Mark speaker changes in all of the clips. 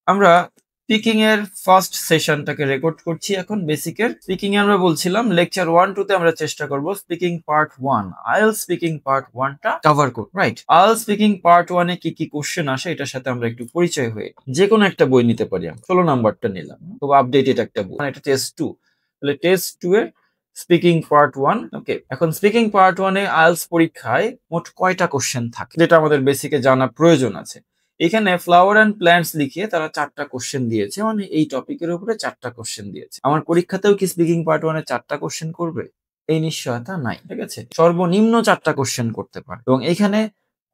Speaker 1: আমরা স্পিকিং এর first সেশনটাকে record করছি এখন বেসিকের। স্পিকিং এ আমরা বলছিলাম লেকচার 1-2 তে আমরা চেষ্টা করব speaking part 1 IELTS speaking part 1 টা কভার করব, রাইট? আইএলটিএস স্পিকিং পার্ট 1 এ কি কি কোশ্চেন আসে এটার সাথে আমরা একটু পরিচয় হয়ে যে কোনো একটা বই নিতে পারি। আমরা 16 নাম্বারটা নিলাম, খুব আপডেটেড একটা বই, এটা টেস্ট 2। তাহলে টেস্ট 2 এর স্পিকিং পার্ট 1। ওকে, এখন স্পিকিং পার্ট 1 এ আইএলটিএস পরীক্ষায় মোট কয়টা কোশ্চেন থাকে যেটা আমাদের বেসিকে জানা প্রয়োজন আছে। এখানে ফ্লাওয়ার অ্যান্ড প্ল্যান্টস লিখে তারা 4টা কোশ্চেন দিয়েছে, মানে এই টপিকের উপরে 4টা কোশ্চেন দিয়েছে। আমার পরীক্ষাতেও কি স্পিকিং পার্ট 1 এ 4টা কোশ্চেন করবে এই নিশ্চয়তা নাই, ঠিক আছে? সর্বনিম্ন 4টা কোশ্চেন করতে পারে এবং এখানে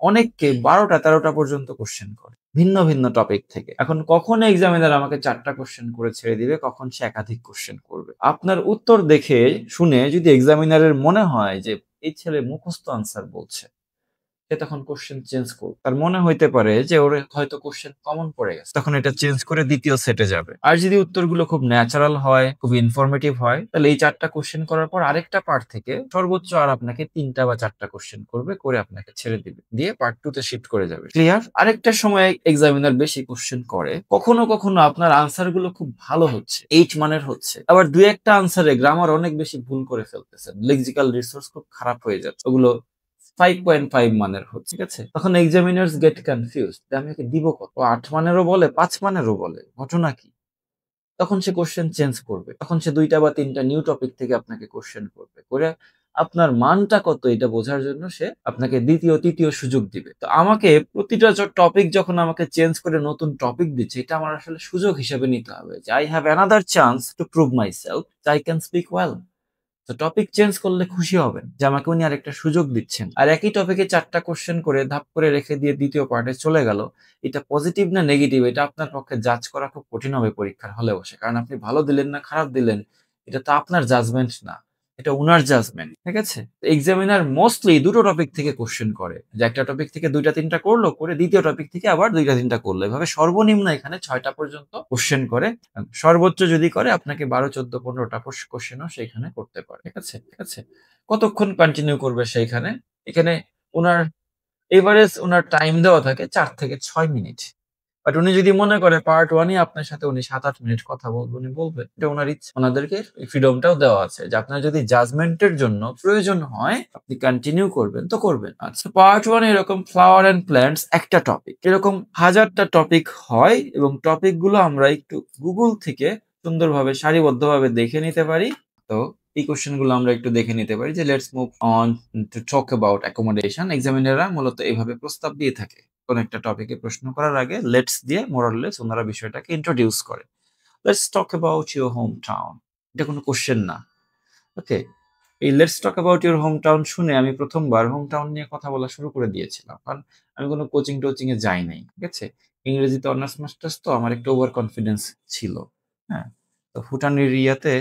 Speaker 1: অনেককে 12টা 13টা পর্যন্ত কোশ্চেন করে ভিন্ন ভিন্ন টপিক থেকে। এখন কখন এক্সামিনার আমাকে 4টা কোশ্চেন করে ছেড়ে দিবে, কখন সে একাধিক কোশ্চেন করবে। আপনার উত্তর দেখে শুনে যদি এক্সামিনারের মনে হয় যে এই ছেলে মুখস্থ আনসার বলছে, সে তখন কোশ্চেন চেঞ্জ করবে। তার মনে হইতে পারে যে ওর হয়তো কোশ্চেন কমন পড়ে গেছে, তখন এটা চেঞ্জ করে দ্বিতীয় সেটে যাবে। আর যদি উত্তরগুলো খুব ন্যাচারাল হয়, খুব ইনফরমেটিভ হয়, তাহলে এই 4টা কোশ্চেন করার পর আরেকটা পার্ট থেকে সর্বোচ্চ আর আপনাকে 3টা বা 4টা কোশ্চেন করবে, করে আপনাকে ছেড়ে দিবে, দিয়ে পার্ট 2 তে শিফট করে যাবে। ক্লিয়ার? আরেকটা সময় এক্সামিনার বেশি কোশ্চেন করে, কখনো কখনো আপনার আনসার গুলো খুব ভালো হচ্ছে, 8 মানের হচ্ছে, আবার দুই একটা আনসারে গ্রামার অনেক বেশি ভুল করে ফেলতেছেন, লেক্সিক্যাল রিসোর্স খুব খারাপ হয়ে যাচ্ছে, ওগুলো 5.5 মানের হচ্ছে, ঠিক আছে? তখন এক্সামিনার্স গেট কনফিউজড যে আমি ওকে দিব কত, 8 মানেরও বলে 5 মানেরও বলে, ঘটনা কি? তখন সে কোশ্চেন চেঞ্জ করবে, তখন সে 2টা বা 3টা নিউ টপিক থেকে আপনাকে কোশ্চেন করবে, করে আপনার মানটা কত এটা বোঝার জন্য সে আপনাকে দ্বিতীয় তৃতীয় সুযোগ দিবে। তো আমাকে প্রতিটা টপিক যখন আমাকে চেঞ্জ করে নতুন টপিক দিচ্ছে, এটা আমার আসলে সুযোগ হিসেবে নিতে হবে যে I have another chance to prove my self, I can speak well. তো টপিক চেঞ্জ করলে খুশি হবেন যে আমাকে উনি আরেকটা সুযোগ দিচ্ছেন। আর একই টপিকে 4টা কোশ্চেন করে ধাপ করে রেখে দিয়ে দ্বিতীয় পার্টে চলে গেল, এটা পজিটিভ না নেগেটিভ এটা আপনার পক্ষে জাজ করা খুব কঠিন হবে পরীক্ষার হলে বসে। কারণ আপনি ভালো দিলেন না খারাপ দিলেন এটা তো আপনার জাজমেন্ট না, এটা উনার জাজমেন্ট, ঠিক আছে? এক্সামিনার মোস্টলি দুটো টপিক থেকে কোশ্চেন করে, যে একটা টপিক থেকে 2টা 3টা করলো, করে দ্বিতীয় টপিক থেকে আবার 2টা 3টা করলো, এভাবে সর্বনিম্ন এখানে 6টা পর্যন্ত কোশ্চেন করে। সর্বোচ্চ যদি করে আপনাকে 12 14 15টা কোশ্চেনও সেখানে করতে পারে, ঠিক আছে? ঠিক আছে, কতক্ষণ কন্টিনিউ করবে সেইখানে? এখানে ওনার এভারেজ ওনার টাইম দেওয়া থাকে 4 থেকে 6 মিনিট। বাট উনি যদি মনে করে পার্ট 1 এ আপনার সাথে উনি 7-8 মিনিট কথা বলবে, উনি বলবে, এটা ওনার ইচ্ছা। ওনাদেরকে এই ফ্রিডমটাও দেওয়া আছে যে আপনার যদি জাজমেন্টের জন্য প্রয়োজন হয় আপনি কন্টিনিউ করবেন তো করবেন। আচ্ছা, পার্ট 1 এরকম ফ্লাওয়ার এন্ড প্ল্যান্টস একটা টপিক, এরকম হাজারটা টপিক হয় এবং টপিক গুলো আমরা একটু গুগল থেকে সুন্দরভাবে সারিবদ্ধভাবে দেখে নিতে পারি। তো এই কোশ্চেন গুলো আমরা একটু দেখে নিতে পারি যে let's move on to talk about accommodation. এক্সামিনাররা মূলত এইভাবে প্রস্তাব দিয়ে থাকে, কোন একটা টপিকে প্রশ্ন করার আগে লেটস দিয়ে মোরাললেস ওনারা বিষয়টাকে ইন্ট্রোডিউস করে। Let's talk about your home town, এটা কোনো কোশ্চেন না। ওকে, এই let's talk about your home town শুনে আমি প্রথমবার হোম টাউন নিয়ে কথা বলা শুরু করে দিয়েছিলাম, কারণ আমি কোনো কোচিং টোচিং এ যাই নাই, ঠিক আছে? ইংরেজিতে অনার্স মাস্টার্স, তো আমার একটু ওভার কনফিডেন্স ছিল। হ্যাঁ, তো ফুটানির ইয়াতে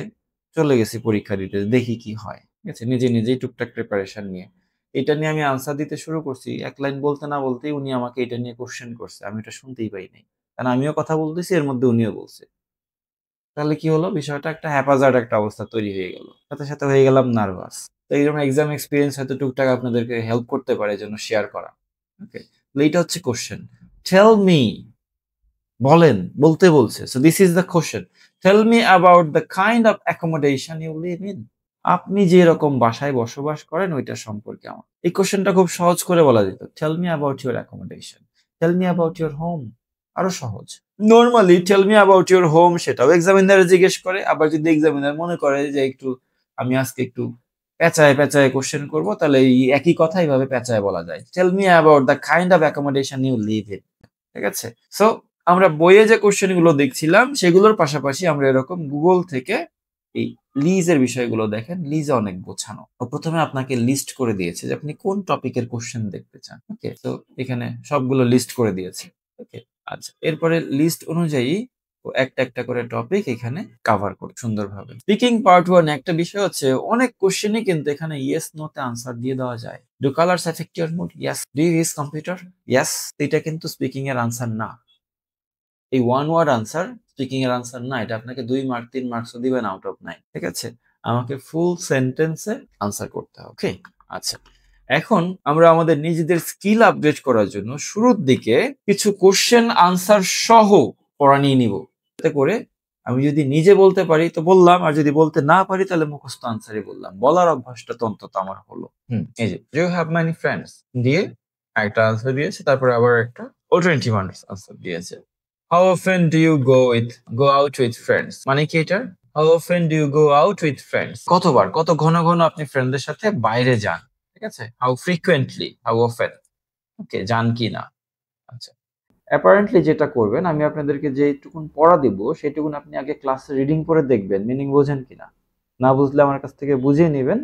Speaker 1: চলে গেছি পরীক্ষা দিতে, দেখি কি হয়, ঠিক আছে? নিজে নিজেই টুকটাক প্রিপারেশন নিয়ে এটা নিয়ে আমি আনসার দিতে শুরু করছি। এক লাইন বলতে না বলতেই উনি আমাকে এটা নিয়ে কোশ্চেন করছে, আমি এটা শুনতেই পাই নাই, কারণ আমিও কথা বলতেছি এর মধ্যে উনিও বলছে। তাহলে কি হলো, বিষয়টা একটা হ্যাপাজার্ড একটা অবস্থা তৈরি হয়ে গেল, সাথে সাথে হয়ে গেলাম নার্ভাস। তো এইরকম এক্সাম এক্সপিরিয়েন্স হয়তো টুকটাক আপনাদেরকে হেল্প করতে পারে জন্য শেয়ার করা। ওকে, এইটা হচ্ছে কোশ্চেন, টেল মি, বলেন, বলতে বলছে। So this is the question, tell me about the kind of accommodation you live in. আপনি যে রকম বাসায় বসবাস করেন ওইটা সম্পর্কে আমার। এই কোশ্চেনটা খুব সহজ করে বলা যেত, tell me about your accommodation, tell me about your home, আরো সহজ। Normally tell me about your home সেটাও এক্সামিনার জিজ্ঞেস করে, আবার যদি এক্সামিনার মনে করে যে একটু আমি আজকে একটু পেঁচায় পেঁচায় কোশ্চেন করবো, তাহলে এই একই কথা এইভাবে পেঁচায় বলা যায়, tell me about the kind of accommodation you live in, ঠিক আছে? সো আমরা বইয়ে যে কোশ্চেন গুলো দেখছিলাম সেগুলোর পাশাপাশি আমরা এরকম গুগল থেকে এই লিজের বিষয়গুলো দেখেন, লিজে অনেক গোছানো। ও প্রথমে আপনাকে লিস্ট করে দিয়েছে যে আপনি কোন টপিকের কোশ্চেন দেখতে চান। ওকে, তো এখানে সবগুলো লিস্ট করে দিয়েছে। ওকে, আচ্ছা, এরপরে লিস্ট অনুযায়ী ও একটা একটা করে টপিক এখানে কভার করে সুন্দরভাবে। স্পিকিং পার্ট 1 একটা বিষয় হচ্ছে অনেক কোশ্চেনই কিন্তু এখানে ইয়েস নো তে আনসার দিয়ে দেওয়া যায়। Do colours affect your mood? Yes. Do you use computer? Yes. এটা কিন্তু স্পিকিং এর আনসার না। এই ওয়ান ওয়ার্ড আনসার স্পিকিং এর আনসার না, এটা আপনাকে 2 মার্ক 3 মার্কসও দিবেন আউট অফ 9, ঠিক আছে? আমাকে ফুল সেন্টেন্সে আনসার করতে হবে। ওকে, আচ্ছা, এখন আমরা আমাদের নিজেদের স্কিল আপডেট করার জন্য শুরুর দিকে কিছু কোশ্চেন আনসার সহ পড়া নিয়ে নিব। এতে করে আমি যদি নিজে বলতে পারি তো বললাম, আর যদি বলতে না পারি তাহলে মুখস্থ আনসারই বললাম। বলার অভ্যাসটা তো অন্তত আমার হলো। এই যে do you have many friends দিয়ে একটা আনসার দিয়েছে, তারপরে আবার একটা অল্টারনেটিভ আনসার দিয়েছে। How often do you go out with friends, মানে কি এটা? How often do you go out with friends, কতবার, কত ঘন ঘন আপনি ফ্রেন্ডদের সাথে বাইরে যান, ঠিক আছে? হাউ ফ্রিকুয়েন্টলি, হাউ অফেন, ওকে, যান কি না। আচ্ছা, অ্যাপারেন্টলি যেটা করবেন, আমি আপনাদেরকে যেটুকুন পড়া দিব সেটুকুন আপনি আগে ক্লাসে রিডিং করে দেখবেন মিনিং বোঝেন কিনা। না বুঝলে আমার কাছ থেকে বুঝিয়ে নেবেন,